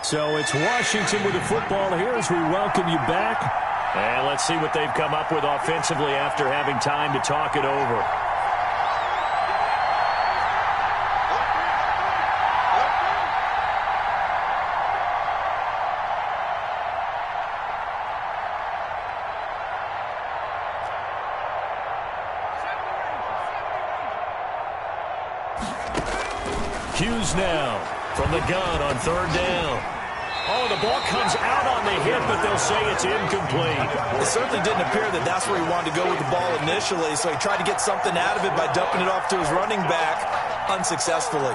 Speaker 11: So it's Washington with the football here as we welcome you back.
Speaker 7: And let's see what they've come up with offensively after having time to talk it over. Hughes now from the gun on third down. Oh, the ball comes out on the hit, but they'll say it's incomplete.
Speaker 8: It certainly didn't appear that that's where he wanted to go with the ball initially, so he tried to get something out of it by dumping it off to his running back unsuccessfully.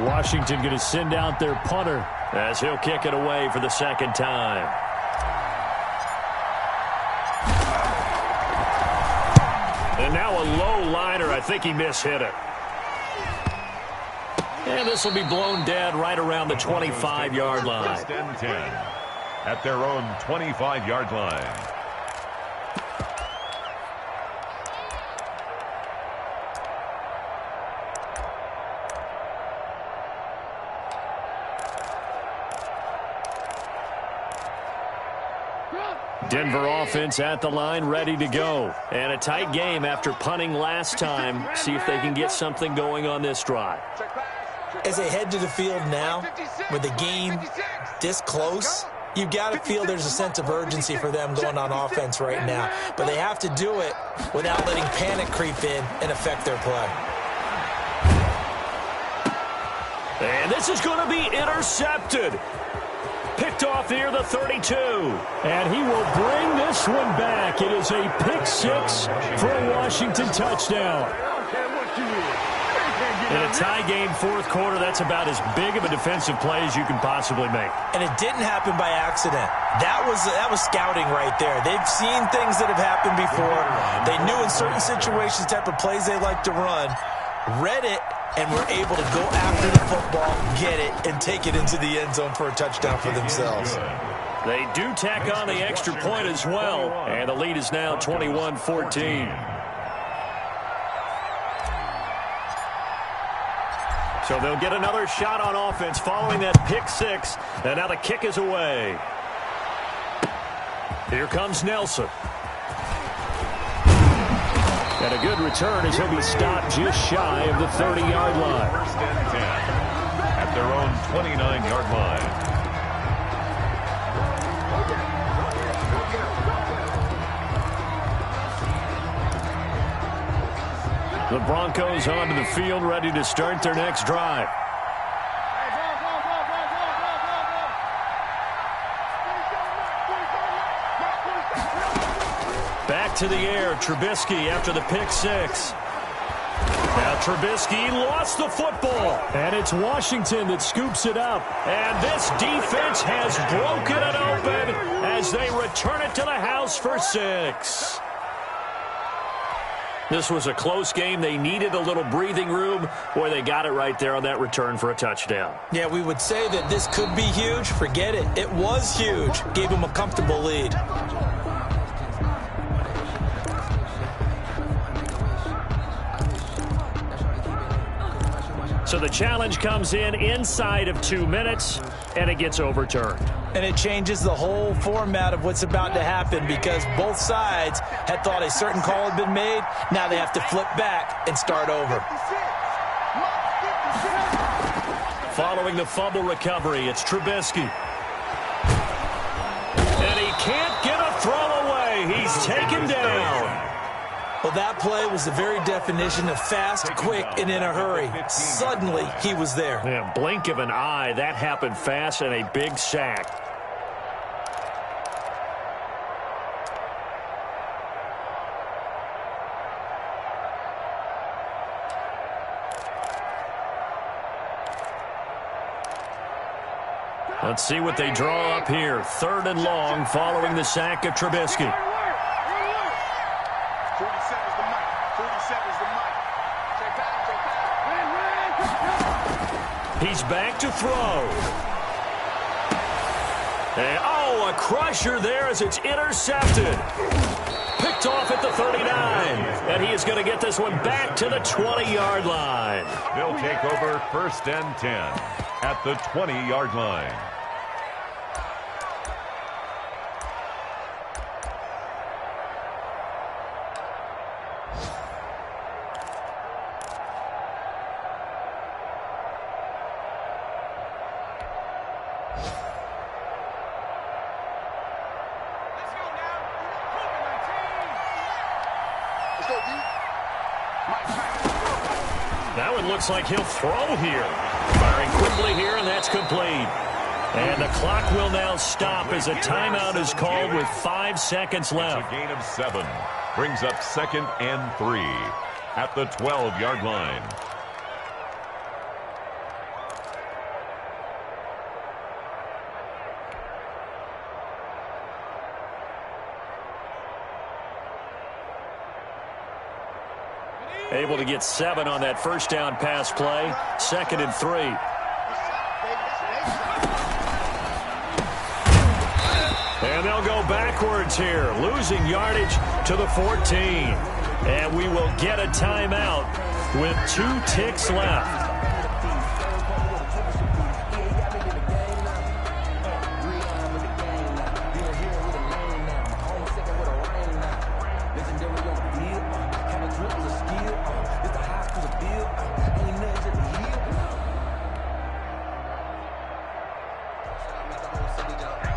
Speaker 7: Washington going to send out their punter as he'll kick it away for the second time. And now a low liner. I think he mishit it. And this will be blown dead right around the 25-yard line.
Speaker 9: First and 10 at their own 25-yard line.
Speaker 7: Denver offense at the line, ready to go. And a tight game after punting last time. See if they can get something going on this drive.
Speaker 8: As they head to the field now, with the game this close, you've got to feel there's a sense of urgency for them going on offense right now. But they have to do it without letting panic creep in and affect their play.
Speaker 7: And this is going to be intercepted. Picked off near the 32. And he will bring this one back. It is a pick six for a Washington touchdown. In a tie game, fourth quarter, that's about as big of a defensive play as you can possibly make.
Speaker 8: And it didn't happen by accident. That was scouting right there. They've seen things that have happened before. They knew in certain situations the type of plays they like to run, read it, and were able to go after the football, get it, and take it into the end zone for a touchdown for themselves.
Speaker 7: They do tack on the extra point as well, and the lead is now 21-14. So they'll get another shot on offense following that pick six, and now the kick is away. Here comes Nelson. And a good return as he'll be stopped just shy of the 30-yard line.
Speaker 9: First and 10 at their own 29-yard line.
Speaker 7: The Broncos onto the field, ready to start their next drive. Back to the air, Trubisky after the pick six. Now Trubisky lost the football, and it's Washington that scoops it up. And this defense has broken it open as they return it to the house for six. This was a close game. They needed a little breathing room. Boy, they got it right there on that return for a touchdown.
Speaker 8: Yeah, we would say that this could be huge. Forget it. It was huge. Gave them a comfortable lead.
Speaker 7: So the challenge comes in inside of 2 minutes, and it gets overturned.
Speaker 8: And it changes the whole format of what's about to happen because both sides had thought a certain call had been made. Now they have to flip back and start over.
Speaker 7: Following the fumble recovery, it's Trubisky. And he can't get a throw away. He's taken down.
Speaker 8: Well, that play was the very definition of fast, quick, and in a hurry. Suddenly, he was there.
Speaker 7: Yeah, blink of an eye. That happened fast and a big sack. Let's see what they draw up here. Third and long following the sack of Trubisky.
Speaker 10: 47's the mic. 47's the mic. Check back.
Speaker 7: He's back to throw. And, oh, a crusher there as it's intercepted. Picked off at the 39. And he is going to get this one back to the 20-yard line.
Speaker 9: They'll take over first and 10 at the 20-yard line.
Speaker 11: Now it looks like he'll throw here. Firing quickly here, and that's complete. And the clock will now stop as a timeout is called with 5 seconds left.
Speaker 9: It's a gain of 7. Brings up 2nd and 3 at the 12-yard line.
Speaker 11: Able to get 7 on that first down pass play. 2nd and 3. And they'll go backwards here, losing yardage to the 14. And we will get a timeout with 2 ticks left.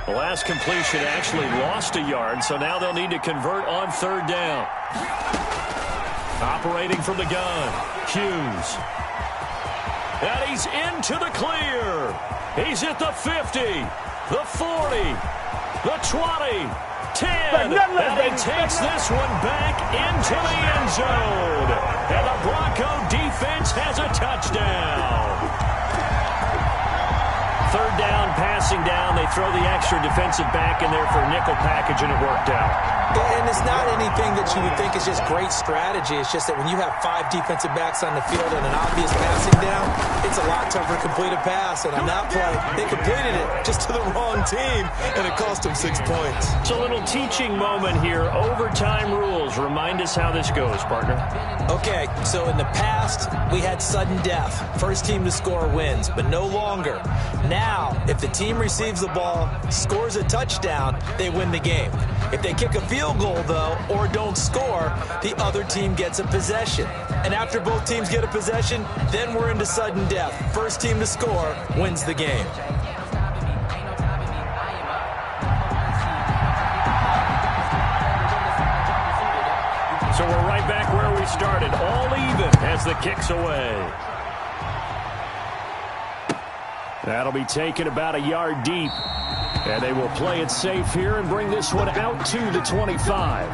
Speaker 11: The last completion actually lost a yard, so now they'll need to convert on 3rd down. Operating from the gun, Hughes. And he's into the clear. He's at the 50, the 40, the 20, 10. And he takes this one back into the end zone. And the Bronco defense has a touchdown. 3rd down, passing down. They throw the extra defensive back in there for a nickel package, and it worked out.
Speaker 8: And it's not anything that you would think is just great strategy. It's just that when you have 5 defensive backs on the field and an obvious passing down, it's a lot tougher to complete a pass. And on that play, they completed it just to the wrong team, and it cost them 6 points.
Speaker 11: It's a little teaching moment here. Overtime rules. Remind us how this goes, partner.
Speaker 8: Okay, so in the past, we had sudden death. First team to score wins, but no longer. Now, if the team receives the ball, scores a touchdown, they win the game. If they kick a field goal, though, or don't score, the other team gets a possession. And after both teams get a possession, then we're into sudden death. First team to score wins the game.
Speaker 11: So we're right back where we started, all even as the kick's away. That'll be taken about a yard deep. And they will play it safe here and bring this one out to the 25.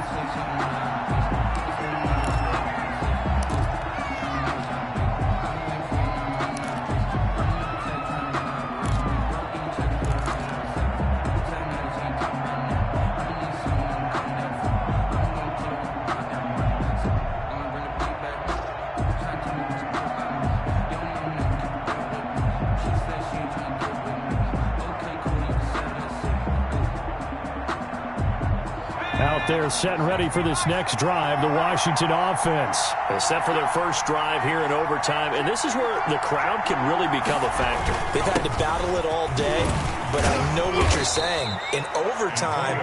Speaker 11: Out there set and ready for this next drive, the Washington offense. They're set for their first drive here in overtime, and this is where the crowd can really become a factor.
Speaker 8: They've had to battle it all day, but I know what you're saying. In overtime,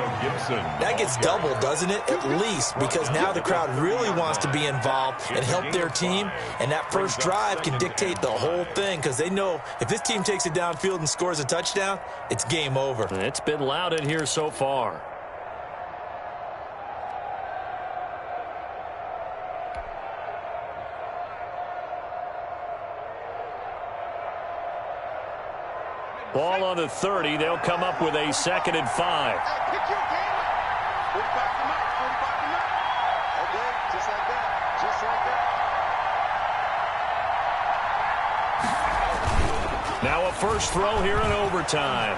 Speaker 8: that gets doubled, doesn't it? At least, because now the crowd really wants to be involved and help their team, and that first drive can dictate the whole thing because they know if this team takes it downfield and scores a touchdown, it's game over.
Speaker 11: It's been loud in here so far. Ball on the 30. They'll come up with a 2nd and 5. Now a first throw here in overtime.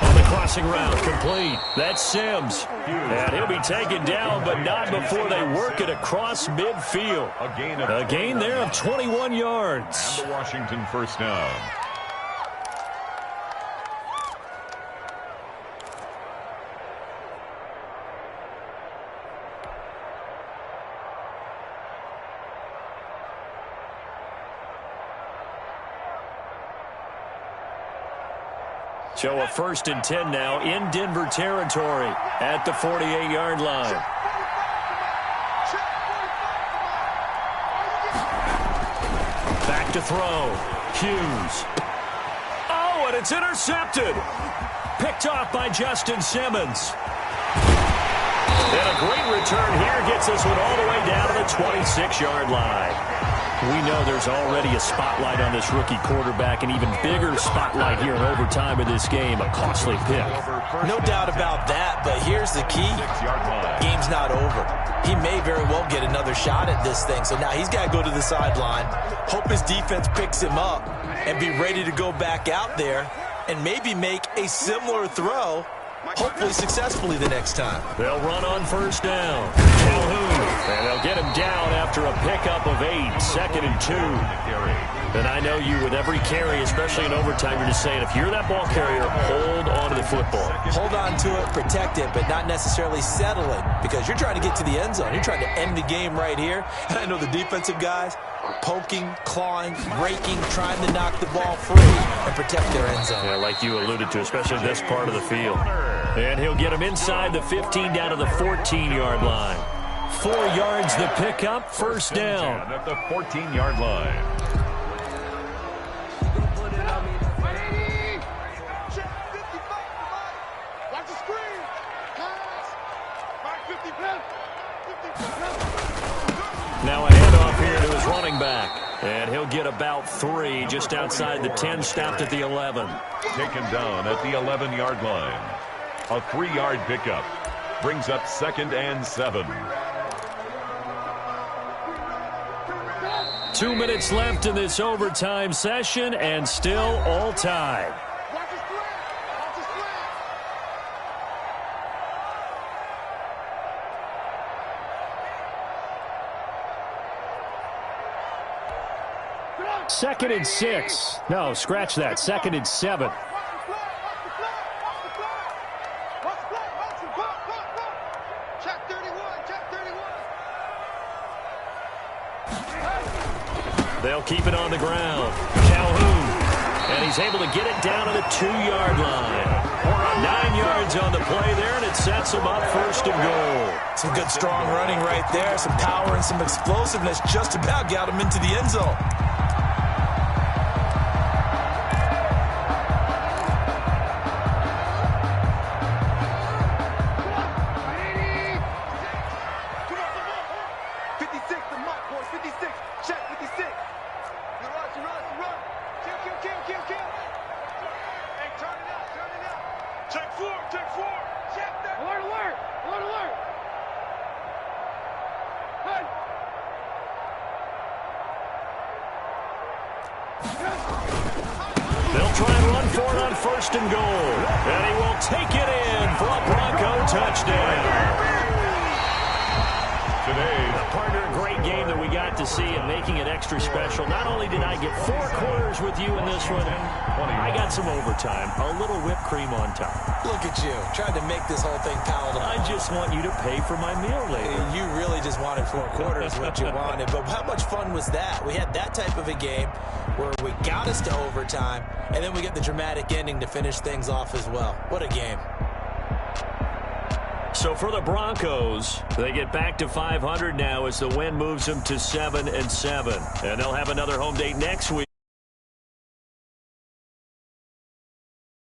Speaker 11: On the crossing route, complete. That's Sims. And he'll be taken down, but not before they work it across midfield. A gain there of 21 yards.
Speaker 9: And the Washington first down.
Speaker 11: So a 1st and 10 now in Denver territory at the 48-yard line. Back to throw. Hughes. Oh, and it's intercepted. Picked off by Justin Simmons.
Speaker 7: And a great return here gets this one all the way down to the 26-yard line. We know there's already a spotlight on this rookie quarterback, an even bigger spotlight here in overtime of this game, a costly pick.
Speaker 8: No doubt about that, but here's the key. Game's not over. He may very well get another shot at this thing, so now he's got to go to the sideline, hope his defense picks him up, and be ready to go back out there and maybe make a similar throw, hopefully successfully the next time.
Speaker 7: They'll run on first down. Calhoun. And they'll get him down after a pickup of 8, 2nd and 2. And I know you, with every carry, especially in overtime, you're just saying, if you're that ball carrier, hold on to the football.
Speaker 8: Hold on to it, protect it, but not necessarily settle it, because you're trying to get to the end zone. You're trying to end the game right here. And I know the defensive guys are poking, clawing, raking, trying to knock the ball free and protect their end zone.
Speaker 7: Yeah, like you alluded to, especially this part of the field. And he'll get him inside the 15 down to the 14-yard line. 4 yards the pickup, first down.
Speaker 9: At the 14-yard line.
Speaker 7: Now a handoff here to his running back. And he'll get about 3 just outside the 10, stopped at the 11.
Speaker 9: Taken down at the 11-yard line. A 3-yard pickup. Brings up 2nd and 7.
Speaker 7: 2 minutes left in this overtime session, and still all tied. Second and 6. No, scratch that. 2nd and 7. They'll keep it on the ground. Calhoun. And he's able to get it down to the 2-yard line. 9 yards on the play there, and it sets him up 1st and goal.
Speaker 8: Some good strong running right there. Some power and some explosiveness just about got him into the end zone.
Speaker 7: They'll try and run for it on 1st and goal. And he will take it in for a Bronco touchdown.
Speaker 9: Today,
Speaker 7: partner, a great game that we got to see and making it extra special. Not only did I get 4 quarters with you in this one, I got some overtime, a little whipped cream on top.
Speaker 8: Look at you, trying to make this whole thing palatable.
Speaker 7: I just want you to pay for my meal later.
Speaker 8: You really just wanted 4 quarters, what you wanted. But how much fun was that? We had that type of a game where we got us to overtime, and then we get the dramatic ending to finish things off as well. What a game.
Speaker 7: So for the Broncos, they get back to 500 now as the win moves them to 7-7. And they'll have another home date next week.